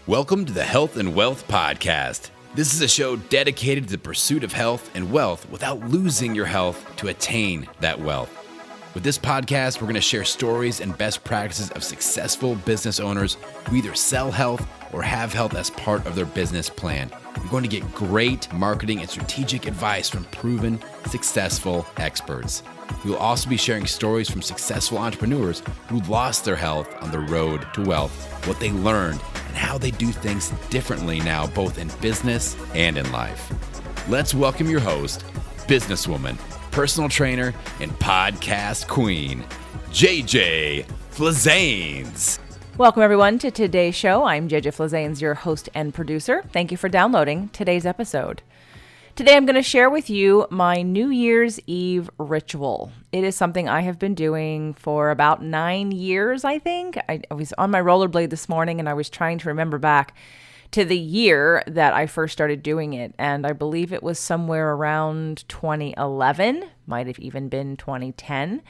Welcome to the Health and Wealth Podcast. This is a show dedicated to the pursuit of health and wealth without losing your health to attain that wealth. With this podcast, we're going to share stories and best practices of successful business owners who either sell health or have health as part of their business plan. You're going to get great marketing and strategic advice from proven, successful experts. We will also be sharing stories from successful entrepreneurs who lost their health on the road to wealth, what they learned, and how they do things differently now, both in business and in life. Let's welcome your host, businesswoman, personal trainer, and podcast queen, JJ Flazanes. Welcome, everyone, to today's show. I'm JJ Flazanes, your host and producer. Thank you for downloading today's episode. Today, I'm going to share with you my New Year's Eve ritual. It is something I have been doing for about 9 years, I think. I was on my rollerblade this morning, and I was trying to remember back to the year that I first started doing it. And I believe it was somewhere around 2011, might have even been 2010.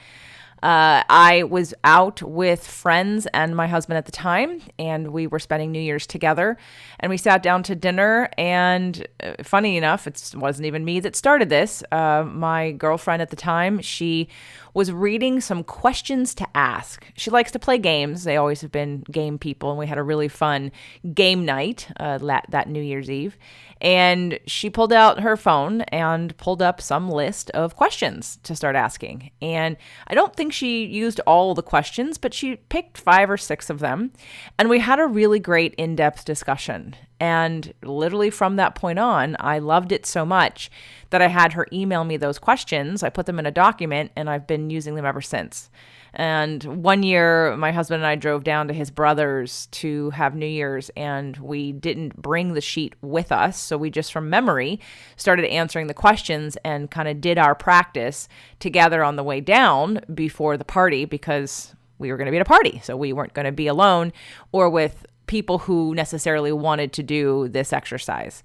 I was out with friends and my husband at the time, and we were spending New Year's together, and we sat down to dinner, and funny enough, it wasn't even me that started this. My girlfriend at the time, she was reading some questions to ask. She likes to play games. They always have been game people, and we had a really fun game night that New Year's Eve. And she pulled out her phone and pulled up some list of questions to start asking. And I don't think she used all the questions, but she picked 5 or 6 of them. And we had a really great in-depth discussion. And literally from that point on, I loved it so much that I had her email me those questions. I put them in a document, and I've been using them ever since. And one year, my husband and I drove down to his brother's to have New Year's, and we didn't bring the sheet with us. So we just, from memory, started answering the questions and kind of did our practice together on the way down before the party, because we were going to be at a party. So we weren't going to be alone or with people who necessarily wanted to do this exercise.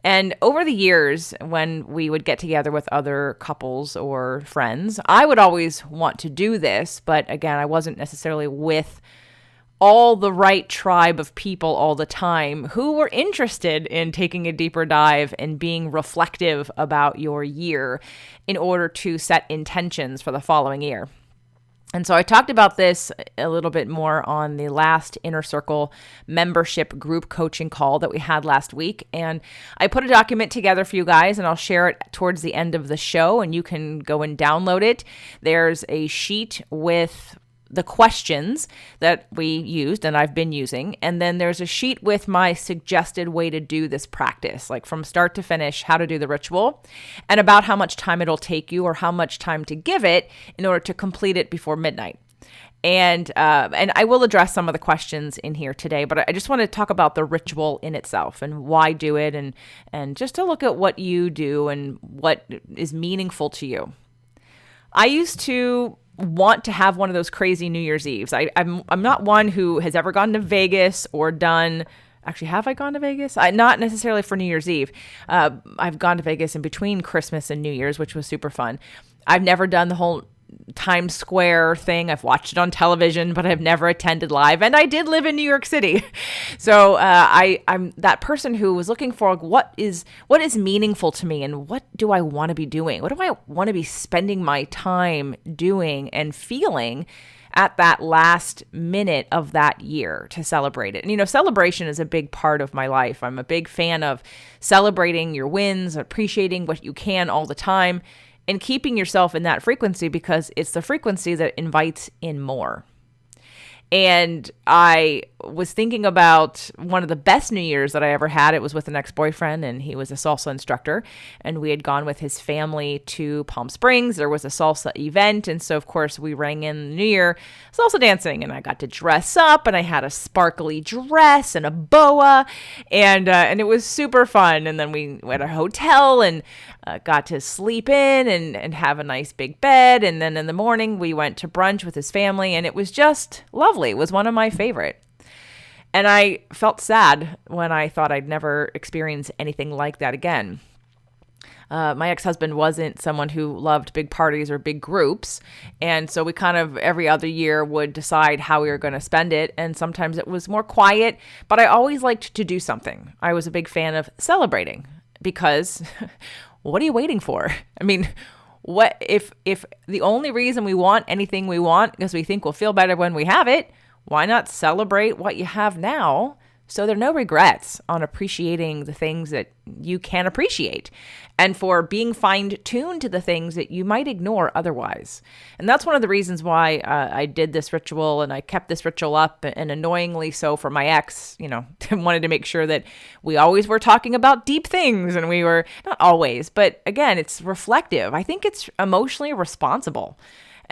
And over the years, when we would get together with other couples or friends, I would always want to do this. But again, I wasn't necessarily with all the right tribe of people all the time who were interested in taking a deeper dive and being reflective about your year in order to set intentions for the following year. And so I talked about this a little bit more on the last Inner Circle membership group coaching call that we had last week. And I put a document together for you guys, and I'll share it towards the end of the show, and you can go and download it. There's a sheet with the questions that we used and I've been using. And then there's a sheet with my suggested way to do this practice, like from start to finish, how to do the ritual, and about how much time it'll take you or how much time to give it in order to complete it before midnight. And I will address some of the questions in here today, but I just want to talk about the ritual in itself and why do it, and just to look at what you do and what is meaningful to you. I used to want to have one of those crazy New Year's Eves. I'm not one who has ever gone to Vegas or done. Actually, have I gone to Vegas? Not necessarily for New Year's Eve. I've gone to Vegas in between Christmas and New Year's, which was super fun. I've never done the whole Times Square thing. I've watched it on television, but I've never attended live. And I did live in New York City. So I'm that person who was looking for what is meaningful to me, and what do I want to be doing? What do I want to be spending my time doing and feeling at that last minute of that year to celebrate it? And, celebration is a big part of my life. I'm a big fan of celebrating your wins, appreciating what you can all the time, and keeping yourself in that frequency, because it's the frequency that invites in more. And I was thinking about one of the best New Year's that I ever had. It was with an ex-boyfriend, and he was a salsa instructor, and we had gone with his family to Palm Springs. There was a salsa event, and so of course we rang in the New Year salsa dancing, and I got to dress up, and I had a sparkly dress and a boa, and it was super fun. And then we went to a hotel and got to sleep in and have a nice big bed, and then in the morning we went to brunch with his family, and it was just lovely. It was one of my favorite. And I felt sad when I thought I'd never experience anything like that again. My ex-husband wasn't someone who loved big parties or big groups. And so we kind of every other year would decide how we were going to spend it. And sometimes it was more quiet, but I always liked to do something. I was a big fan of celebrating because what are you waiting for? I mean, what if the only reason we want anything we want because we think we'll feel better when we have it, why not celebrate what you have now? So there are no regrets on appreciating the things that you can appreciate and for being fine-tuned to the things that you might ignore otherwise. And that's one of the reasons why I did this ritual and I kept this ritual up, and annoyingly so for my ex, wanted to make sure that we always were talking about deep things, and we were not always, but again, it's reflective. I think it's emotionally responsible.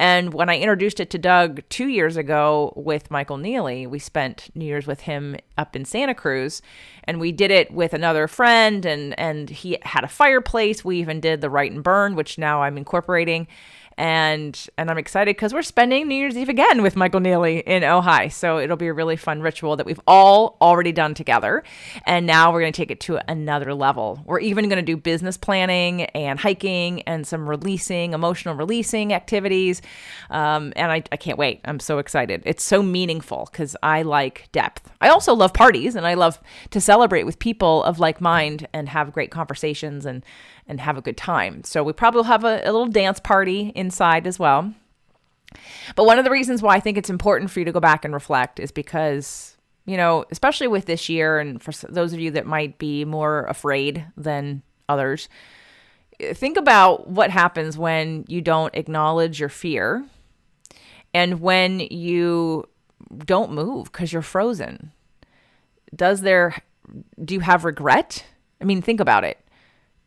And when I introduced it to Doug 2 years ago with Michael Neely, we spent New Year's with him up in Santa Cruz, and we did it with another friend, and he had a fireplace. We even did the Write and Burn, which now I'm incorporating. And I'm excited because we're spending New Year's Eve again with Michael Neely in Ojai. So it'll be a really fun ritual that we've all already done together. And now we're going to take it to another level. We're even going to do business planning and hiking and some emotional releasing activities. And I can't wait. I'm so excited. It's so meaningful because I like depth. I also love parties, and I love to celebrate with people of like mind and have great conversations and have a good time. So we probably will have a little dance party inside as well. But one of the reasons why I think it's important for you to go back and reflect is because, especially with this year, and for those of you that might be more afraid than others, think about what happens when you don't acknowledge your fear and when you don't move because you're frozen. Do you have regret? I mean, think about it.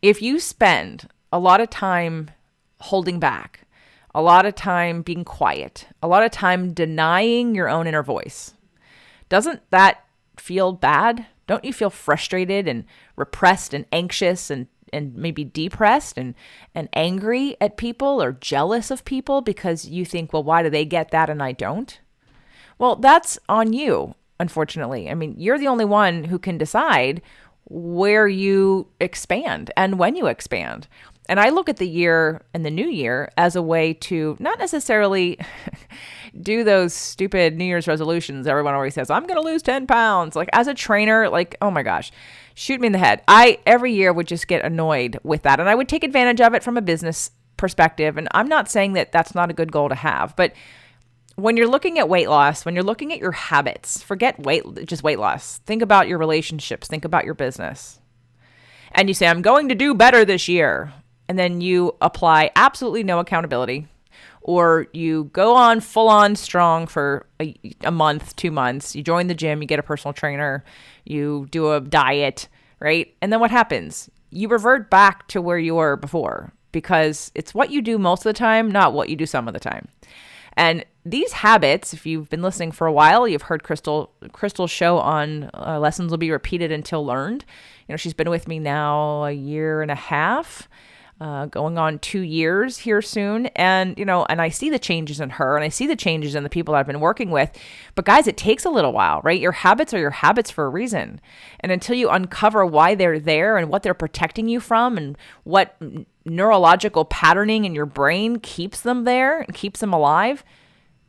If you spend a lot of time holding back, a lot of time being quiet, a lot of time denying your own inner voice, doesn't that feel bad? Don't you feel frustrated and repressed and anxious and maybe depressed and angry at people or jealous of people because you think, well, why do they get that and I don't? Well, that's on you, unfortunately. I mean, you're the only one who can decide where you expand and when you expand. And I look at the year and the new year as a way to not necessarily do those stupid New Year's resolutions. Everyone always says, I'm going to lose 10 pounds. Like as a trainer, oh my gosh, shoot me in the head. I every year would just get annoyed with that. And I would take advantage of it from a business perspective. And I'm not saying that that's not a good goal to have, but when you're looking at weight loss, when you're looking at your habits, forget just weight loss. Think about your relationships. Think about your business. And you say, I'm going to do better this year. And then you apply absolutely no accountability, or you go on full on strong for a month, 2 months. You join the gym, you get a personal trainer, you do a diet, right? And then what happens? You revert back to where you were before because it's what you do most of the time, not what you do some of the time. And these habits, if you've been listening for a while, you've heard Crystal's show on lessons will be repeated until learned. She's been with me now a year and a half, going on 2 years here soon. And, and I see the changes in her and I see the changes in the people I've been working with. But guys, it takes a little while, right? Your habits are your habits for a reason. And until you uncover why they're there and what they're protecting you from and what neurological patterning in your brain keeps them there and keeps them alive,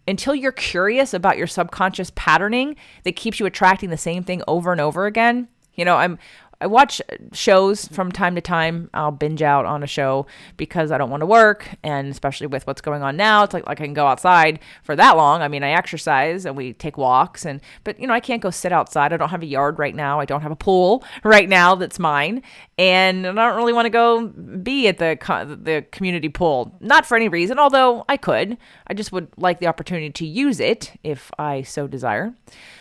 until you're curious about your subconscious patterning that keeps you attracting the same thing over and over again. I watch shows from time to time. I'll binge out on a show because I don't want to work. And especially with what's going on now, it's like I can go outside for that long. I mean, I exercise and we take walks, but I can't go sit outside. I don't have a yard right now. I don't have a pool right now that's mine. And I don't really want to go be at the community pool. Not for any reason, although I could. I just would like the opportunity to use it if I so desire.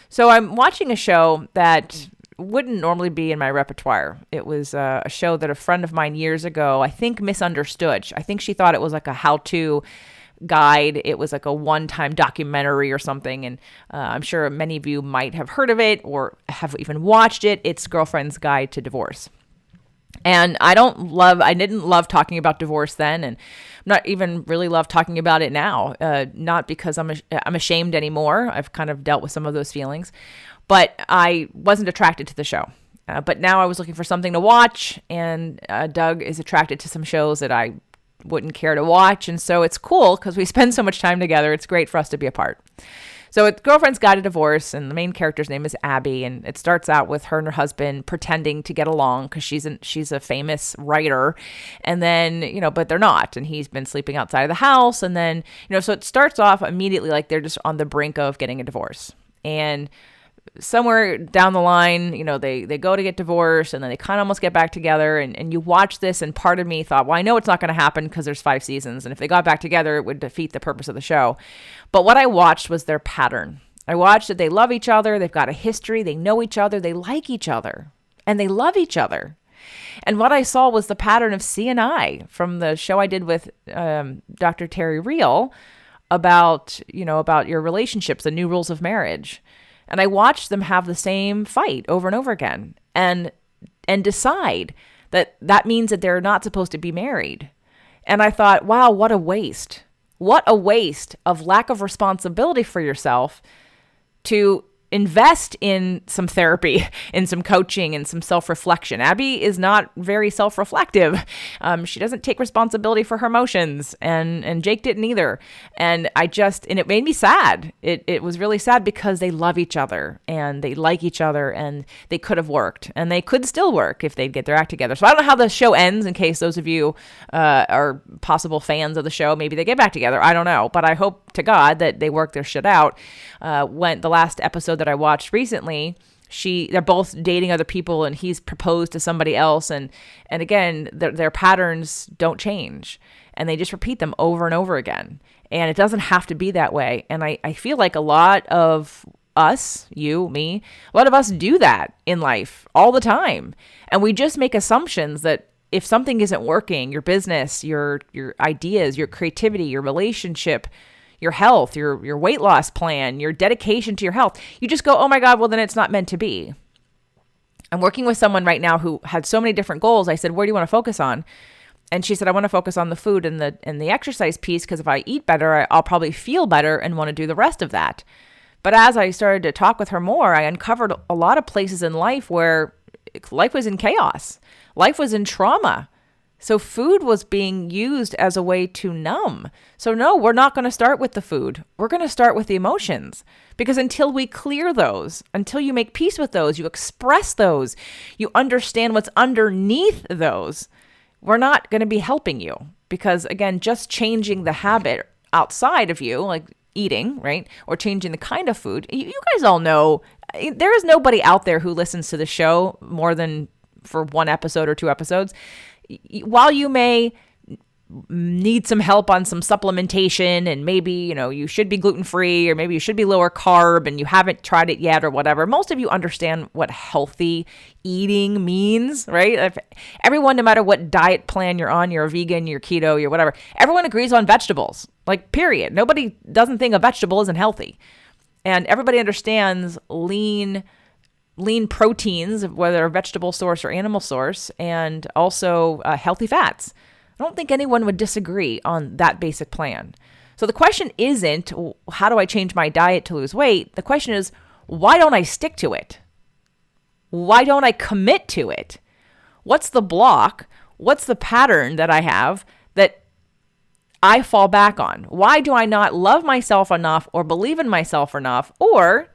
So I'm watching a show that wouldn't normally be in my repertoire. It was a show that a friend of mine years ago, I think, misunderstood. I think she thought it was like a how-to guide. It was like a one-time documentary or something. And I'm sure many of you might have heard of it or have even watched it. It's Girlfriend's Guide to Divorce. And I didn't love talking about divorce then, and not even really love talking about it now. Not because I'm ashamed anymore. I've kind of dealt with some of those feelings, but I wasn't attracted to the show. But now I was looking for something to watch, and Doug is attracted to some shows that I wouldn't care to watch. And so it's cool because we spend so much time together. It's great for us to be apart. So it's Girlfriend's Guide to Divorce, and the main character's name is Abby, and it starts out with her and her husband pretending to get along because she's a famous writer, and then, but they're not, and he's been sleeping outside of the house, and then, so it starts off immediately like they're just on the brink of getting a divorce. And somewhere down the line, they go to get divorced, and then they kind of almost get back together, and you watch this, and part of me thought, well, I know it's not going to happen because there's 5 seasons, and if they got back together, it would defeat the purpose of the show. But what I watched was their pattern. I watched that they love each other, they've got a history, they know each other, they like each other, and they love each other. And what I saw was the pattern of C&I from the show I did with Dr. Terry Real about your relationships, the new rules of marriage. And I watched them have the same fight over and over again and decide that means that they're not supposed to be married. And I thought, wow, what a waste. What a waste of lack of responsibility for yourself to invest in some therapy, in some coaching, and some self-reflection. Abby is not very self-reflective. She doesn't take responsibility for her emotions, and Jake didn't either. And it made me sad. It was really sad because they love each other and they like each other, and they could have worked, and they could still work if they'd get their act together. So I don't know how the show ends, in case those of you are possible fans of the show. Maybe they get back together. I don't know, but I hope to God that they work their shit out. When the last episode that I watched recently, they're both dating other people, and he's proposed to somebody else, and again, their patterns don't change, and they just repeat them over and over again. And it doesn't have to be that way. And I feel like a lot of us, you, me, a lot of us do that in life all the time, and we just make assumptions that if something isn't working, your business, your ideas, your creativity, your relationship, your health, your weight loss plan, your dedication to your health, you just go, oh my God, well, then it's not meant to be. I'm working with someone right now who had so many different goals. I said, where do you want to focus on? And she said, I want to focus on the food and the exercise piece, because if I eat better, I'll probably feel better and want to do the rest of that. But as I started to talk with her more, I uncovered a lot of places in life where life was in chaos. Life was in trauma. So food was being used as a way to numb. So no, we're not going to start with the food. We're going to start with the emotions, because until we clear those, until you make peace with those, you express those, you understand what's underneath those, we're not going to be helping you. Because again, just changing the habit outside of you, like eating, right? Or changing the kind of food. You guys all know there is nobody out there who listens to the show more than for 1 episode or 2 episodes. While you may need some help on some supplementation, and maybe, you should be gluten-free, or maybe you should be lower carb and you haven't tried it yet or whatever, most of you understand what healthy eating means, right? If everyone, no matter what diet plan you're on, you're a vegan, you're keto, you're whatever, everyone agrees on vegetables, like period. Nobody doesn't think a vegetable isn't healthy. And everybody understands lean proteins, whether vegetable source or animal source, and also healthy fats. I don't think anyone would disagree on that basic plan. So the question isn't, how do I change my diet to lose weight? The question is, why don't I stick to it? Why don't I commit to it? What's the block? What's the pattern that I have that I fall back on? Why do I not love myself enough or believe in myself enough? Or,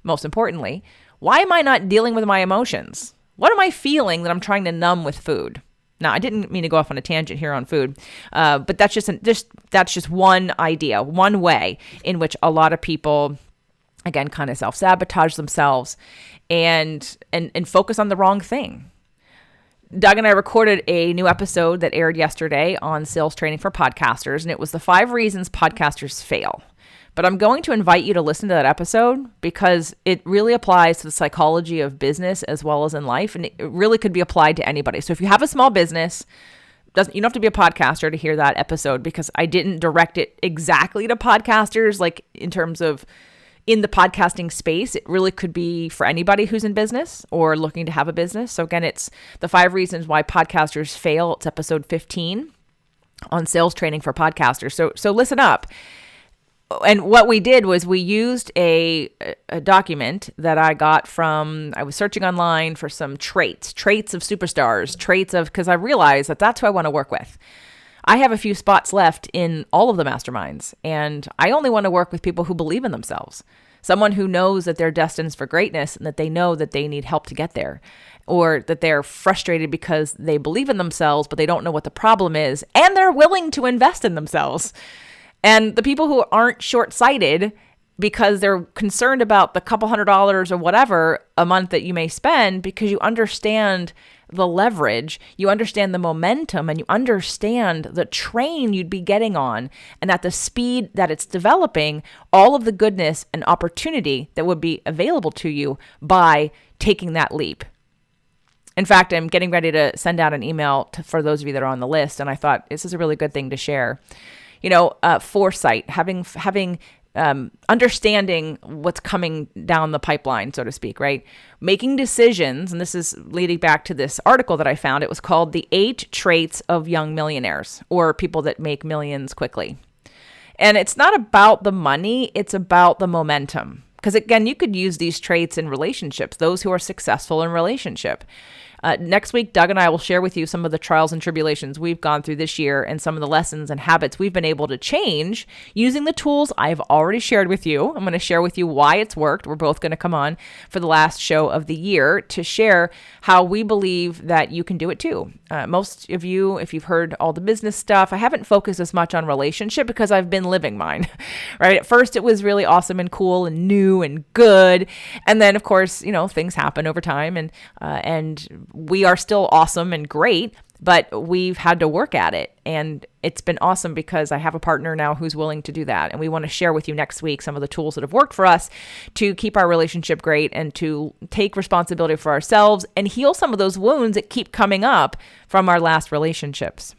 most importantly, why am I not dealing with my emotions? What am I feeling that I'm trying to numb with food? Now, I didn't mean to go off on a tangent here on food, but that's just one idea, one way in which a lot of people, again, kind of self-sabotage themselves and focus on the wrong thing. Doug and I recorded a new episode that aired yesterday on sales training for podcasters, and it was the 5 reasons podcasters fail. But I'm going to invite you to listen to that episode because it really applies to the psychology of business as well as in life. And it really could be applied to anybody. So if you have a small business, you don't have to be a podcaster to hear that episode, because I didn't direct it exactly to podcasters, like in terms of in the podcasting space. It really could be for anybody who's in business or looking to have a business. So again, it's the 5 reasons why podcasters fail. It's episode 15 on sales training for podcasters. So listen up. And what we did was we used a document that I got from, I was searching online for some traits of superstars, because I realized that that's who I want to work with. I have a few spots left in all of the masterminds, and I only want to work with people who believe in themselves. Someone who knows that they're destined for greatness and that they know that they need help to get there, or that they're frustrated because they believe in themselves, but they don't know what the problem is, and they're willing to invest in themselves. And the people who aren't short-sighted because they're concerned about the couple $100 or whatever a month that you may spend, because you understand the leverage, you understand the momentum, and you understand the train you'd be getting on, and at the speed that it's developing, all of the goodness and opportunity that would be available to you by taking that leap. In fact, I'm getting ready to send out an email for those of you that are on the list, and I thought this is a really good thing to share. Foresight, having understanding what's coming down the pipeline, so to speak, right? Making decisions, and this is leading back to this article that I found. It was called The 8 Traits of Young Millionaires, or People That Make Millions Quickly. And it's not about the money, it's about the momentum. Because again, you could use these traits in relationships, those who are successful in relationship. Next week, Doug and I will share with you some of the trials and tribulations we've gone through this year and some of the lessons and habits we've been able to change using the tools I've already shared with you. I'm going to share with you why it's worked. We're both going to come on for the last show of the year to share how we believe that you can do it too. Most of you, if you've heard all the business stuff, I haven't focused as much on relationship because I've been living mine, right? At first, it was really awesome and cool and new and good. And then, of course, things happen over time, and we are still awesome and great, but we've had to work at it. And it's been awesome because I have a partner now who's willing to do that. And we want to share with you next week some of the tools that have worked for us to keep our relationship great and to take responsibility for ourselves and heal some of those wounds that keep coming up from our last relationships.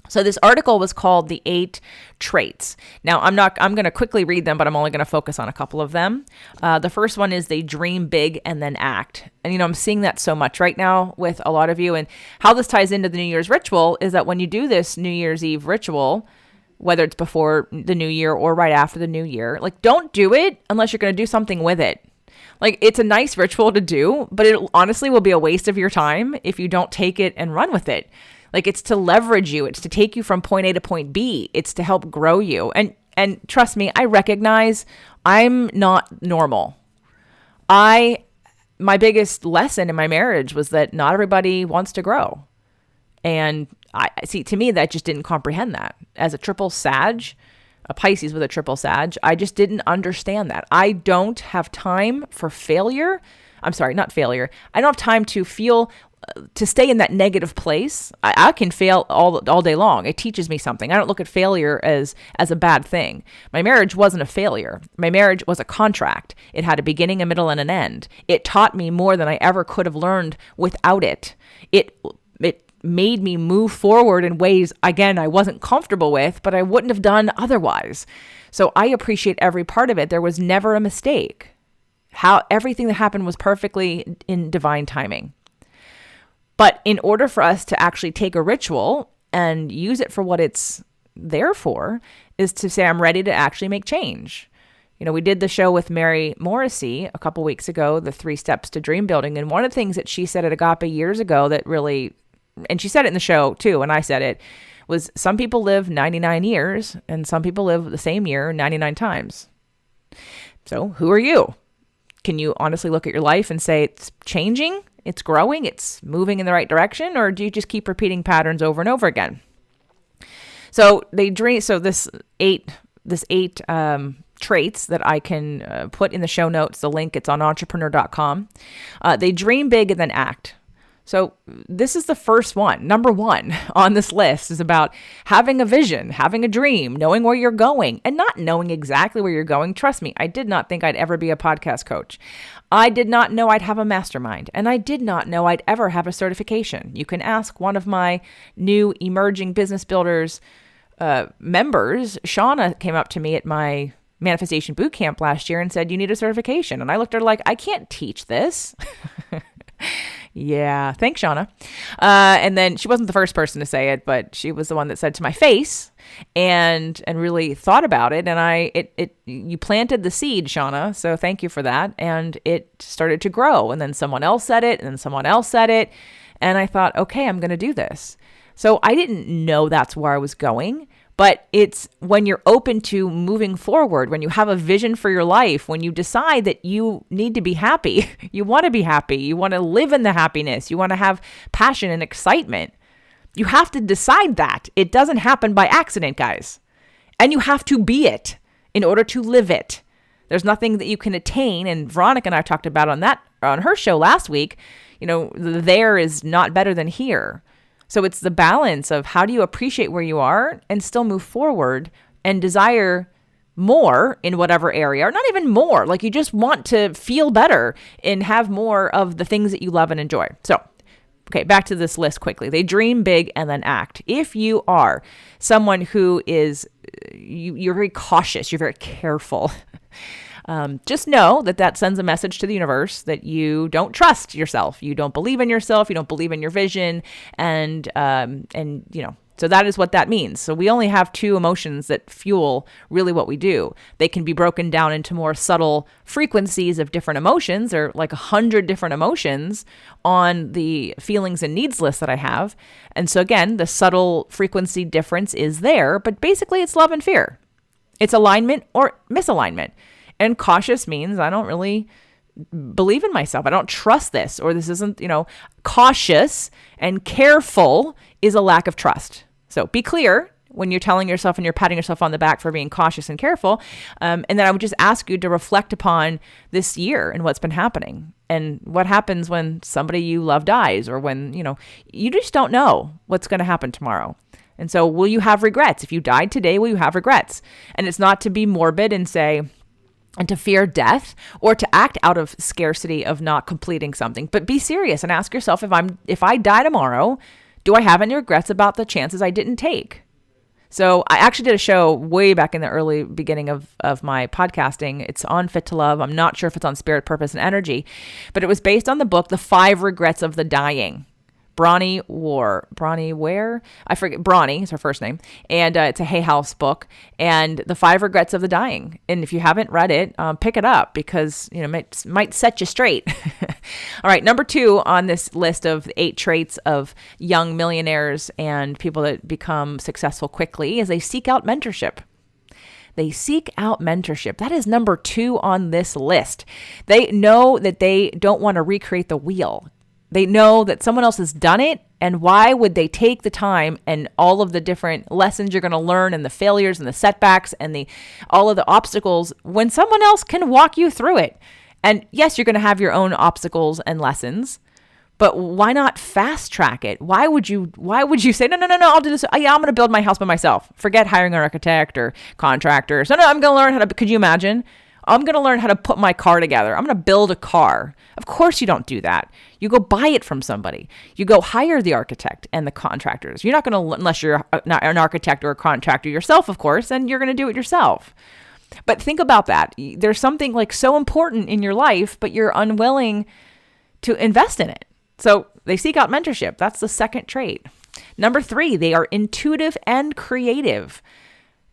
So this article was called The 8 Traits. Now, I'm going to quickly read them, but I'm only going to focus on a couple of them. The first one is they dream big and then act. And, I'm seeing that so much right now with a lot of you. And how this ties into the New Year's ritual is that when you do this New Year's Eve ritual, whether it's before the new year or right after the new year, don't do it unless you're going to do something with it. It's a nice ritual to do, but it honestly will be a waste of your time if you don't take it and run with it. It's to leverage you. It's to take you from point A to point B. It's to help grow you. And trust me, I recognize I'm not normal. My biggest lesson in my marriage was that not everybody wants to grow. And to me, that just didn't comprehend that. As a triple Sag, a Pisces with a triple Sag, I just didn't understand that. I don't have time for failure. I'm sorry, not failure. I don't have time to stay in that negative place. I can fail all day long. It teaches me something. I don't look at failure as a bad thing. My marriage wasn't a failure. My marriage was a contract. It had a beginning, a middle, and an end. It taught me more than I ever could have learned without it. It made me move forward in ways, again, I wasn't comfortable with, but I wouldn't have done otherwise. So I appreciate every part of it. There was never a mistake. Everything that happened was perfectly in divine timing. But in order for us to actually take a ritual and use it for what it's there for, is to say, I'm ready to actually make change. We did the show with Mary Morrissey a couple weeks ago, the 3 Steps to Dream Building. And one of the things that she said at Agape years ago that really, and she said it in the show too, and I said it, was some people live 99 years and some people live the same year 99 times. So who are you? Can you honestly look at your life and say it's changing? It's growing, it's moving in the right direction, or do you just keep repeating patterns over and over again? So this eight traits that I can put in the show notes, the link, it's on entrepreneur.com. They dream big and then act. So this is the first one. Number 1 on this list is about having a vision, having a dream, knowing where you're going, and not knowing exactly where you're going. Trust me, I did not think I'd ever be a podcast coach. I did not know I'd have a mastermind, and I did not know I'd ever have a certification. You can ask one of my new emerging business builders members. Shauna came up to me at my manifestation boot camp last year and said, you need a certification. And I looked at her like, I can't teach this. Yeah. Thanks, Shauna. And then she wasn't the first person to say it, but she was the one that said to my face and really thought about it. And you planted the seed, Shauna. So thank you for that. And it started to grow. And then someone else said it, and then someone else said it. And I thought, okay, I'm going to do this. So I didn't know that's where I was going. But it's when you're open to moving forward, when you have a vision for your life, when you decide that you need to be happy, you want to be happy, you want to live in the happiness, you want to have passion and excitement. You have to decide that. It doesn't happen by accident, guys. And you have to be it in order to live it. There's nothing that you can attain. And Veronica and I talked about on her show last week, there is not better than here. So it's the balance of how do you appreciate where you are and still move forward and desire more in whatever area, or not even more, like you just want to feel better and have more of the things that you love and enjoy. So, okay, back to this list quickly. They dream big and then act. If you are someone who is, you're very cautious, you're very careful, just know that sends a message to the universe that you don't trust yourself. You don't believe in yourself. You don't believe in your vision. And so that is what that means. So we only have two emotions that fuel really what we do. They can be broken down into more subtle frequencies of different emotions, or like 100 different emotions on the feelings and needs list that I have. And so again, the subtle frequency difference is there, but basically it's love and fear. It's alignment or misalignment. And cautious means I don't really believe in myself. I don't trust this, or this isn't, cautious and careful is a lack of trust. So be clear when you're telling yourself and you're patting yourself on the back for being cautious and careful. And then I would just ask you to reflect upon this year and what's been happening and what happens when somebody you love dies, or when, you just don't know what's going to happen tomorrow. And so will you have regrets? If you died today, will you have regrets? And it's not to be morbid and to fear death, or to act out of scarcity of not completing something, but be serious and ask yourself, if I die tomorrow, do I have any regrets about the chances I didn't take? So I actually did a show way back in the early beginning of my podcasting. It's on Fit to Love. I'm not sure if it's on Spirit, Purpose, and Energy, but it was based on the book, The 5 Regrets of the Dying. Bronnie Ware? I forget. Bronnie is her first name. And it's a Hay House book. And The 5 Regrets of the Dying. And if you haven't read it, pick it up, because, it might set you straight. All right. Number 2 on this list of 8 traits of young millionaires and people that become successful quickly is they seek out mentorship. They seek out mentorship. That is number 2 on this list. They know that they don't want to recreate the wheel. They know that someone else has done it, and why would they take the time and all of the different lessons you're going to learn, and the failures and the setbacks and all of the obstacles, when someone else can walk you through it? And yes, you're going to have your own obstacles and lessons, but why not fast track it? Why would you say, no, I'll do this. Yeah, I'm going to build my house by myself. Forget hiring an architect or contractor. So no, I'm going to learn how to, could you imagine? I'm going to learn how to put my car together. I'm going to build a car. Of course you don't do that. You go buy it from somebody. You go hire the architect and the contractors. You're not going to, unless you're not an architect or a contractor yourself, of course, and you're going to do it yourself. But think about that. There's something like so important in your life, but you're unwilling to invest in it. So they seek out mentorship. That's the second trait. Number 3, they are intuitive and creative.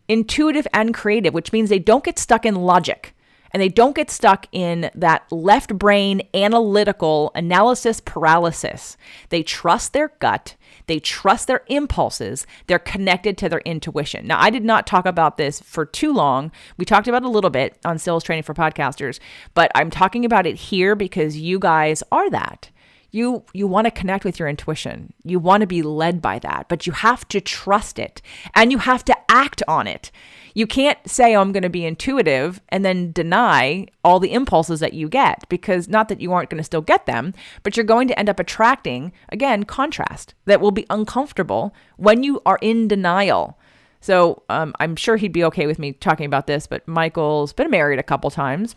Intuitive and creative, which means they don't get stuck in logic. And they don't get stuck in that left brain analytical analysis paralysis. They trust their gut. They trust their impulses. They're connected to their intuition. Now, I did not talk about this for too long. We talked about it a little bit on Sales Training for Podcasters, but I'm talking about it here because you guys are that. You want to connect with your intuition. You want to be led by that, but you have to trust it and you have to act on it. You can't say, I'm going to be intuitive and then deny all the impulses that you get, because not that you aren't going to still get them, but you're going to end up attracting, again, contrast that will be uncomfortable when you are in denial. So I'm sure he'd be okay with me talking about this, but Michael's been married a couple times.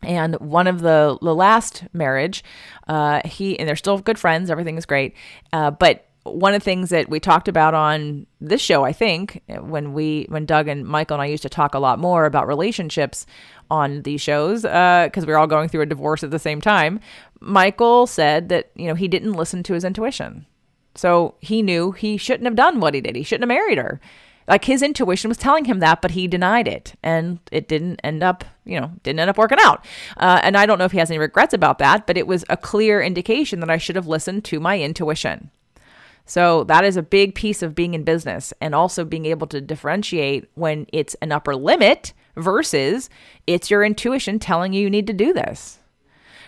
And one of the last marriage, and they're still good friends. Everything is great. But one of the things that we talked about on this show, I think, when Doug and Michael and I used to talk a lot more about relationships on these shows, because we were all going through a divorce at the same time, Michael said that, he didn't listen to his intuition. So he knew he shouldn't have done what he did. He shouldn't have married her. Like, his intuition was telling him that, but he denied it, and it didn't end up working out. And I don't know if he has any regrets about that, but it was a clear indication that I should have listened to my intuition. So that is a big piece of being in business, and also being able to differentiate when it's an upper limit versus it's your intuition telling you need to do this.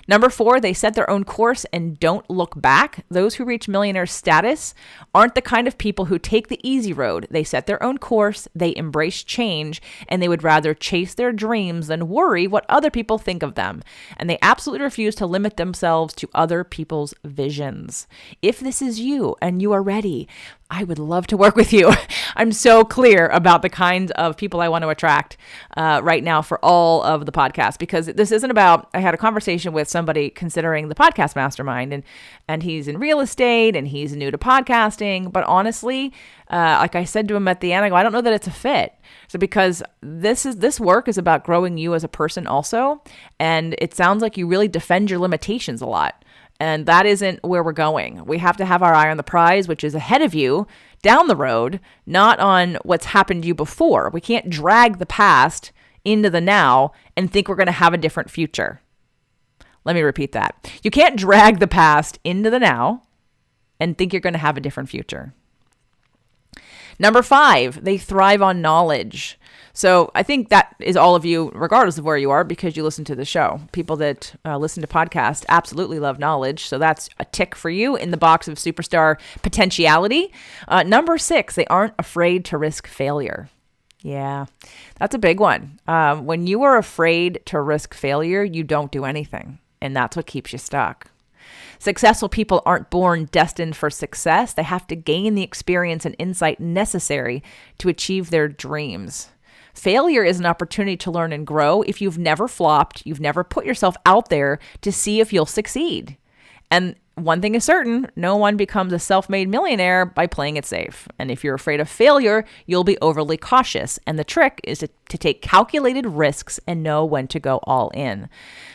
Number 4, they set their own course and don't look back. Those who reach millionaire status aren't the kind of people who take the easy road. They set their own course, they embrace change, and they would rather chase their dreams than worry what other people think of them. And they absolutely refuse to limit themselves to other people's visions. If this is you and you are ready, I would love to work with you. I'm so clear about the kinds of people I want to attract right now for all of the podcasts, because this isn't about, I had a conversation with somebody considering the podcast mastermind, and he's in real estate and he's new to podcasting. But honestly, like I said to him at the end, I don't know that it's a fit. So because this work is about growing you as a person also. And it sounds like you really defend your limitations a lot. And that isn't where we're going. We have to have our eye on the prize, which is ahead of you down the road, not on what's happened to you before. We can't drag the past into the now and think we're going to have a different future. Let me repeat that. You can't drag the past into the now and think you're going to have a different future. Number 5, they thrive on knowledge. So I think that is all of you, regardless of where you are, because you listen to the show. People that listen to podcasts absolutely love knowledge. So that's a tick for you in the box of superstar potentiality. Number 6, they aren't afraid to risk failure. Yeah, that's a big one. When you are afraid to risk failure, you don't do anything. And that's what keeps you stuck. Successful people aren't born destined for success. They have to gain the experience and insight necessary to achieve their dreams. Failure is an opportunity to learn and grow. If you've never flopped, you've never put yourself out there to see if you'll succeed. And one thing is certain, no one becomes a self-made millionaire by playing it safe. And if you're afraid of failure, you'll be overly cautious. And the trick is to take calculated risks and know when to go all in.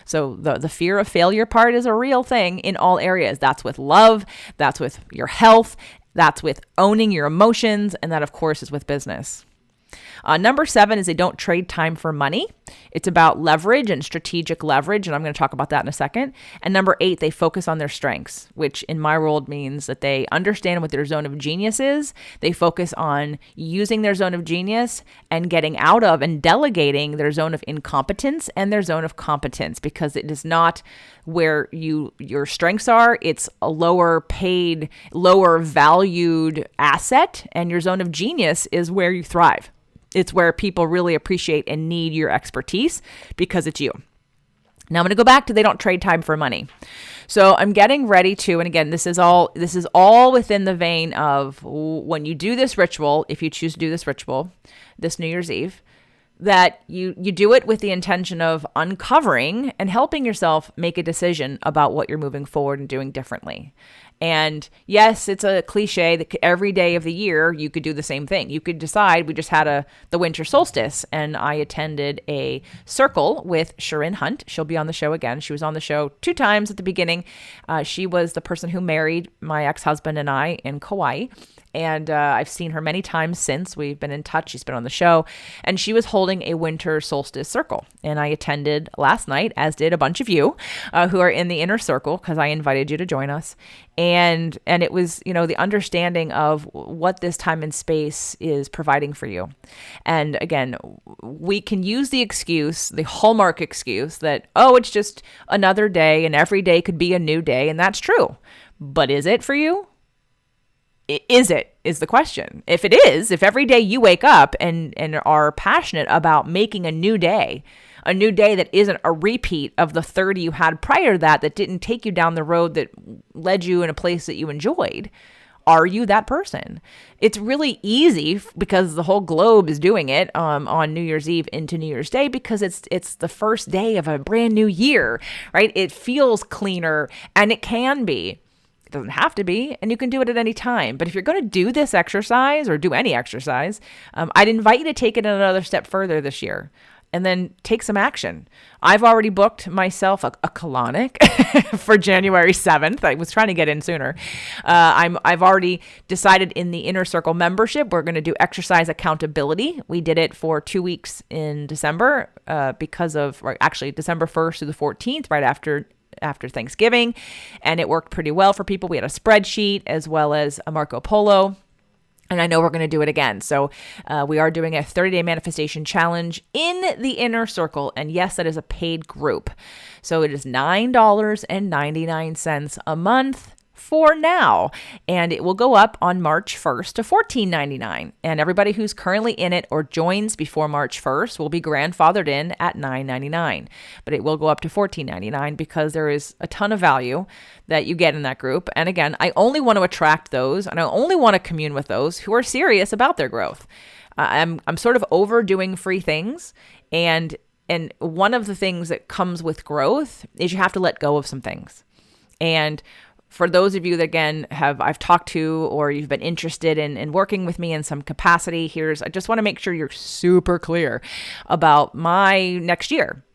So the fear of failure part is a real thing in all areas. That's with love, that's with your health, that's with owning your emotions, and that, of course, is with business. Number 7 is they don't trade time for money. It's about leverage and strategic leverage, and I'm going to talk about that in a second. And number 8, they focus on their strengths, which in my world means that they understand what their zone of genius is. They focus on using their zone of genius and getting out of and delegating their zone of incompetence and their zone of competence, because it is not where your strengths are. It's a lower paid, lower valued asset, and your zone of genius is where you thrive. It's where people really appreciate and need your expertise because it's you. Now I'm going to go back to they don't trade time for money. So I'm getting ready to, and again, this is all within the vein of when you do this ritual, if you choose to do this ritual, this New Year's Eve, that you do it with the intention of uncovering and helping yourself make a decision about what you're moving forward and doing differently. And yes, it's a cliche that every day of the year you could do the same thing. You could decide. We just had the winter solstice, and I attended a circle with Sharon Hunt. She'll be on the show again. She was on the show 2 times at the beginning. She was the person who married my ex-husband and I in Kauai. And I've seen her many times since. We've been in touch. She's been on the show. And she was holding a winter solstice circle. And I attended last night, as did a bunch of you who are in the inner circle, because I invited you to join us. And it was, the understanding of what this time and space is providing for you. And again, we can use the excuse, the hallmark excuse that, it's just another day and every day could be a new day. And that's true. But is it for you? Is the question. If it is, if every day you wake up and are passionate about making a new day that isn't a repeat of the 30 you had prior to that didn't take you down the road that led you in a place that you enjoyed, are you that person? It's really easy because the whole globe is doing it on New Year's Eve into New Year's Day, because it's the first day of a brand new year, right? It feels cleaner, and it can be. doesn't have to be, and you can do it at any time. But if you're going to do this exercise or do any exercise, I'd invite you to take it another step further this year and then take some action. I've already booked myself a colonic for January 7th. I was trying to get in sooner. I've already decided in the Inner Circle membership, we're going to do exercise accountability. We did it for 2 weeks in December actually December 1st to the 14th, right after Thanksgiving. And it worked pretty well for people. We had a spreadsheet as well as a Marco Polo. And I know we're going to do it again. So we are doing a 30-day manifestation challenge in the Inner Circle. And yes, that is a paid group. So it is $9.99 a month for now. And it will go up on March 1st to $14.99. And everybody who's currently in it or joins before March 1st will be grandfathered in at $9.99. But it will go up to $14.99 because there is a ton of value that you get in that group. And again, I only want to attract those and I only want to commune with those who are serious about their growth. I'm sort of overdoing free things. And one of the things that comes with growth is you have to let go of some things. And for those of you that, again, I've talked to or you've been interested in working with me in some capacity, I just want to make sure you're super clear about my next year.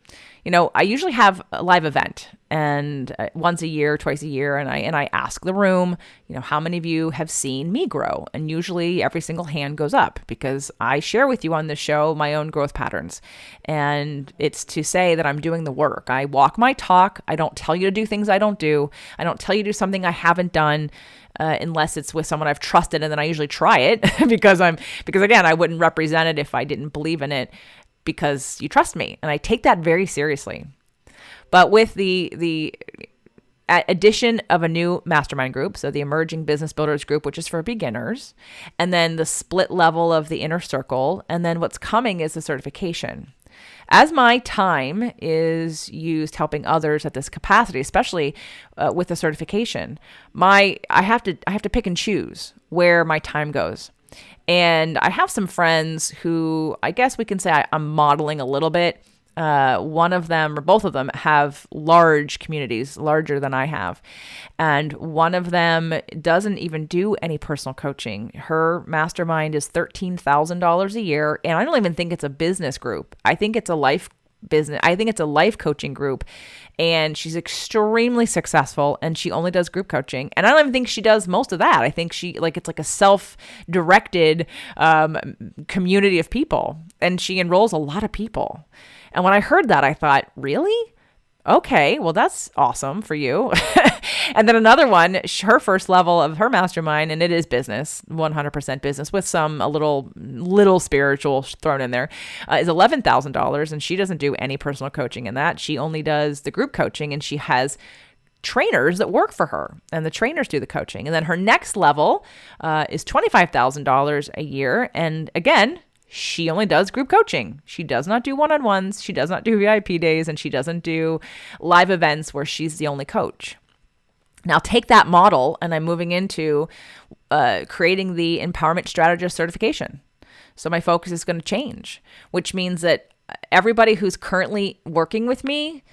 I usually have a live event and once a year, twice a year, and I ask the room, how many of you have seen me grow? And usually every single hand goes up because I share with you on this show my own growth patterns. And it's to say that I'm doing the work. I walk my talk. I don't tell you to do things I don't do. I don't tell you to do something I haven't done. Unless it's with someone I've trusted, and then I usually try it because again, I wouldn't represent it if I didn't believe in it, because you trust me, and I take that very seriously. But with the addition of a new mastermind group, so the Emerging Business Builders group, which is for beginners, and then the split level of the Inner Circle, and then what's coming is the certification. As my time is used helping others at this capacity, especially with the certification, I have to pick and choose where my time goes. And I have some friends who I guess we can say I'm modeling a little bit. One of them or both of them have large communities, larger than I have. And one of them doesn't even do any personal coaching. Her mastermind is $13,000 a year. And I don't even think it's a business group. I think it's a life coaching group. And she's extremely successful, and she only does group coaching. And I don't even think she does most of that. I think it's like a self-directed community of people, and she enrolls a lot of people. And when I heard that, I thought, really? Okay, well, that's awesome for you. And then another one, her first level of her mastermind, and it is business, 100% business with a little spiritual thrown in there, is $11,000. And she doesn't do any personal coaching in that. She only does the group coaching, and she has trainers that work for her, and the trainers do the coaching. And then her next level is $25,000 a year. And again, she only does group coaching. She does not do one-on-ones. She does not do VIP days, and she doesn't do live events where she's the only coach. Now take that model, and I'm moving into creating the Empowerment Strategist certification. So my focus is going to change, which means that everybody who's currently working with me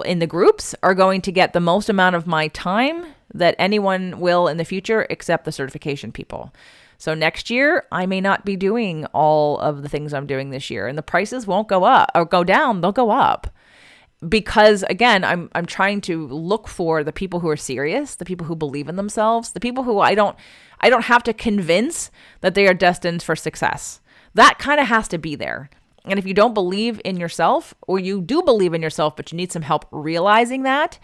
in the groups are going to get the most amount of my time that anyone will in the future, except the certification people. So next year, I may not be doing all of the things I'm doing this year, and the prices won't go up or go down. They'll go up. Because again, I'm trying to look for the people who are serious, the people who believe in themselves, the people who I don't have to convince that they are destined for success. That kind of has to be there. And if you don't believe in yourself, or you do believe in yourself, but you need some help realizing that,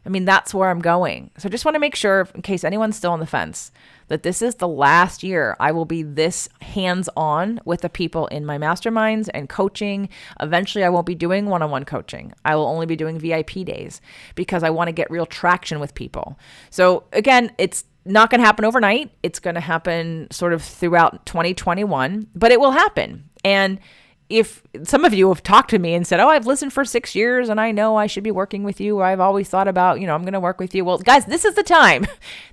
that's where I'm going. So I just want to make sure, in case anyone's still on the fence, that this is the last year I will be this hands-on with the people in my masterminds and coaching. Eventually, I won't be doing one-on-one coaching. I will only be doing VIP days because I want to get real traction with people. So again, it's not going to happen overnight. It's going to happen sort of throughout 2021, but it will happen. And if some of you have talked to me and said, I've listened for 6 years and I know I should be working with you, or I've always thought about, I'm going to work with you. Well, guys, this is the time.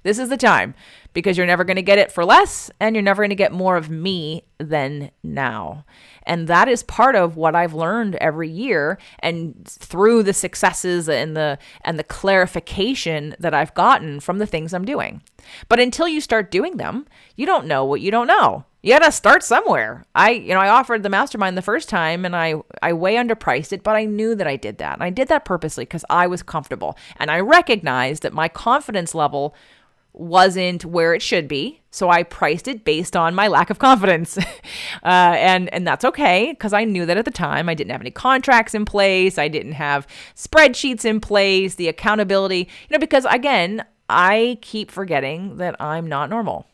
This is the time, because you're never going to get it for less, and you're never going to get more of me than now. And that is part of what I've learned every year, and through the successes and the clarification that I've gotten from the things I'm doing. But until you start doing them, you don't know what you don't know. You got to start somewhere. I offered the Mastermind the first time, and I way underpriced it, but I knew that I did that. And I did that purposely because I was comfortable. And I recognized that my confidence level wasn't where it should be. So I priced it based on my lack of confidence. And that's okay, because I knew that at the time I didn't have any contracts in place. I didn't have spreadsheets in place, the accountability, because again, I keep forgetting that I'm not normal.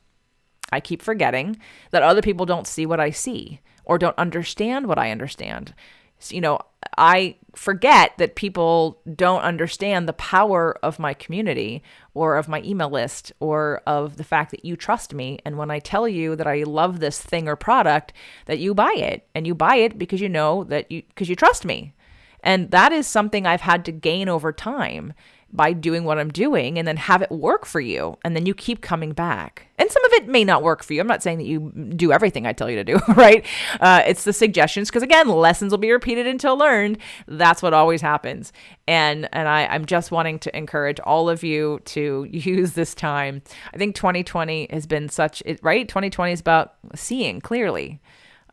I keep forgetting that other people don't see what I see or don't understand what I understand. So, I forget that people don't understand the power of my community or of my email list or of the fact that you trust me. And when I tell you that I love this thing or product, that you buy it, and you buy it because you know that because you trust me. And that is something I've had to gain over time by doing what I'm doing, and then have it work for you. And then you keep coming back. And some of it may not work for you. I'm not saying that you do everything I tell you to do, right? It's the suggestions, because again, lessons will be repeated until learned. That's what always happens. And I'm just wanting to encourage all of you to use this time. I think 2020 has been right? 2020 is about seeing clearly.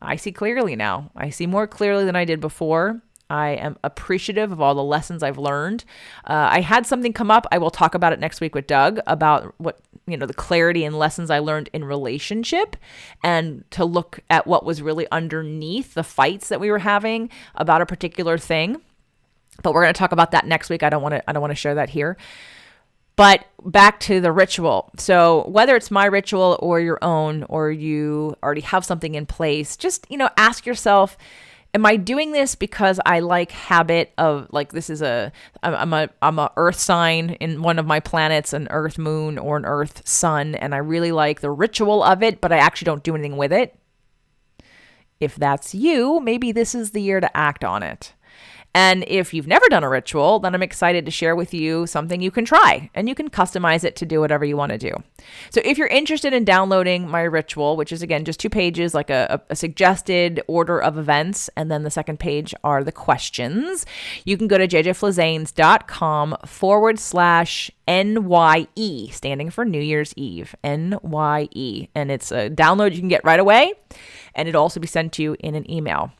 I see clearly now. I see more clearly than I did before. I am appreciative of all the lessons I've learned. I had something come up. I will talk about it next week with Doug about what, the clarity and lessons I learned in relationship, and to look at what was really underneath the fights that we were having about a particular thing. But we're going to talk about that next week. I don't want to share that here. But back to the ritual. So whether it's my ritual or your own, or you already have something in place, just, ask yourself, am I doing this because I like habit of, like, this is I'm a earth sign in one of my planets, an earth moon or an earth sun, and I really like the ritual of it, but I actually don't do anything with it? If that's you, maybe this is the year to act on it. And if you've never done a ritual, then I'm excited to share with you something you can try, and you can customize it to do whatever you want to do. So if you're interested in downloading my ritual, which is again just 2 pages, like a suggested order of events, and then the second page are the questions, you can go to jjflazanes.com/NYE, standing for New Year's Eve, NYE. And it's a download you can get right away, and it'll also be sent to you in an email.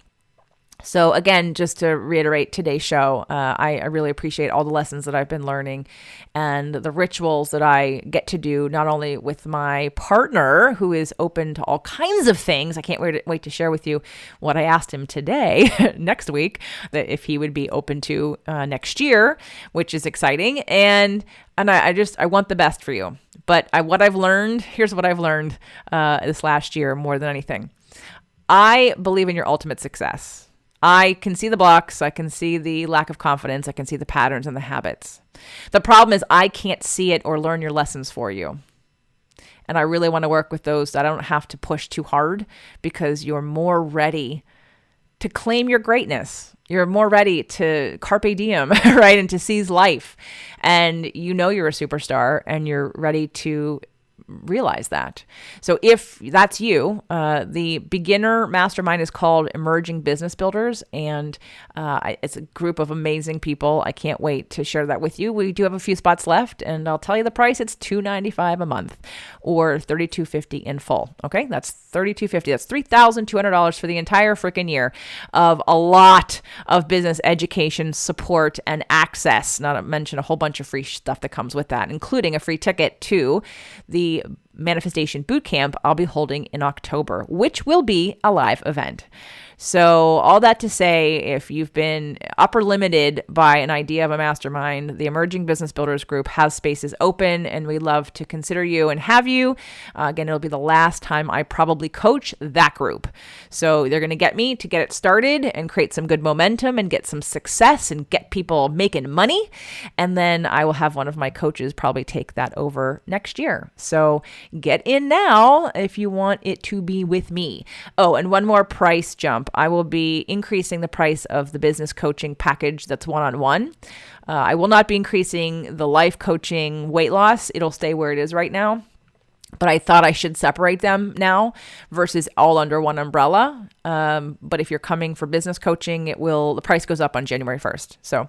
So again, just to reiterate today's show, I really appreciate all the lessons that I've been learning and the rituals that I get to do, not only with my partner, who is open to all kinds of things. I can't wait to share with you what I asked him today, next week, that if he would be open to next year, which is exciting. And I want the best for you. But here's what I've learned this last year more than anything. I believe in your ultimate success. I can see the blocks. I can see the lack of confidence. I can see the patterns and the habits. The problem is I can't see it or learn your lessons for you. And I really want to work with those that I don't have to push too hard, because you're more ready to claim your greatness. You're more ready to carpe diem, right? And to seize life. And you're a superstar, and you're ready to realize that. So if that's you, the beginner mastermind is called Emerging Business Builders, and it's a group of amazing people. I can't wait to share that with you. We do have a few spots left, and I'll tell you the price. It's $295 a month, or $3250 in full. Okay, that's $3250. That's $3,200 for the entire freaking year of a lot of business education, support, and access. Not to mention a whole bunch of free stuff that comes with that, including a free ticket to the Manifestation Bootcamp I'll be holding in October, which will be a live event. So all that to say, if you've been upper limited by an idea of a mastermind, the Emerging Business Builders group has spaces open, and we'd love to consider you and have you. Again, it'll be the last time I probably coach that group. So they're going to get me to get it started and create some good momentum and get some success and get people making money. And then I will have one of my coaches probably take that over next year. So get in now if you want it to be with me. Oh, and one more price jump. I will be increasing the price of the business coaching package that's one-on-one. I will not be increasing the life coaching weight loss. It'll stay where it is right now. but I thought I should separate them now versus all under one umbrella. But if you're coming for business coaching, the price goes up on January 1st. So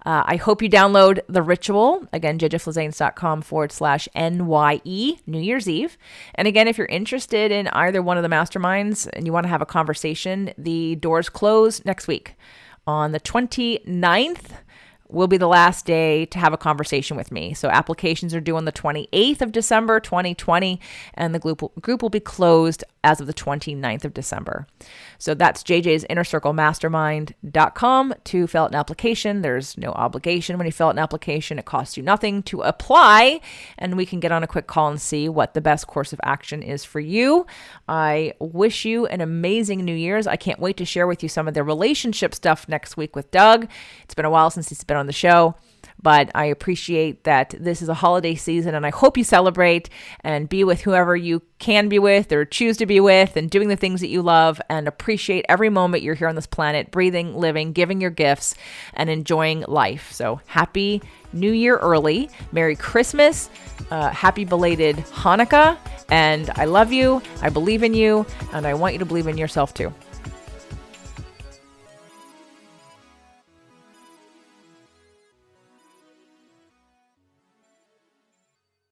I hope you download The Ritual. Again, jjflazanes.com/NYE, New Year's Eve. And again, if you're interested in either one of the masterminds and you want to have a conversation, the doors close next week. On the 29th, will be the last day to have a conversation with me. So applications are due on the 28th of December, 2020, and the group will be closed as of the 29th of December. So that's jjsinnercirclemastermind.com to fill out an application. There's no obligation when you fill out an application. It costs you nothing to apply, and we can get on a quick call and see what the best course of action is for you. I wish you an amazing New Year's. I can't wait to share with you some of the relationship stuff next week with Doug. It's been a while since he's been on the show, but I appreciate that this is a holiday season, and I hope you celebrate and be with whoever you can be with or choose to be with, and doing the things that you love, and appreciate every moment you're here on this planet, breathing, living, giving your gifts, and enjoying life. So happy New Year early, Merry Christmas, happy belated Hanukkah, and I love you, I believe in you, and I want you to believe in yourself too.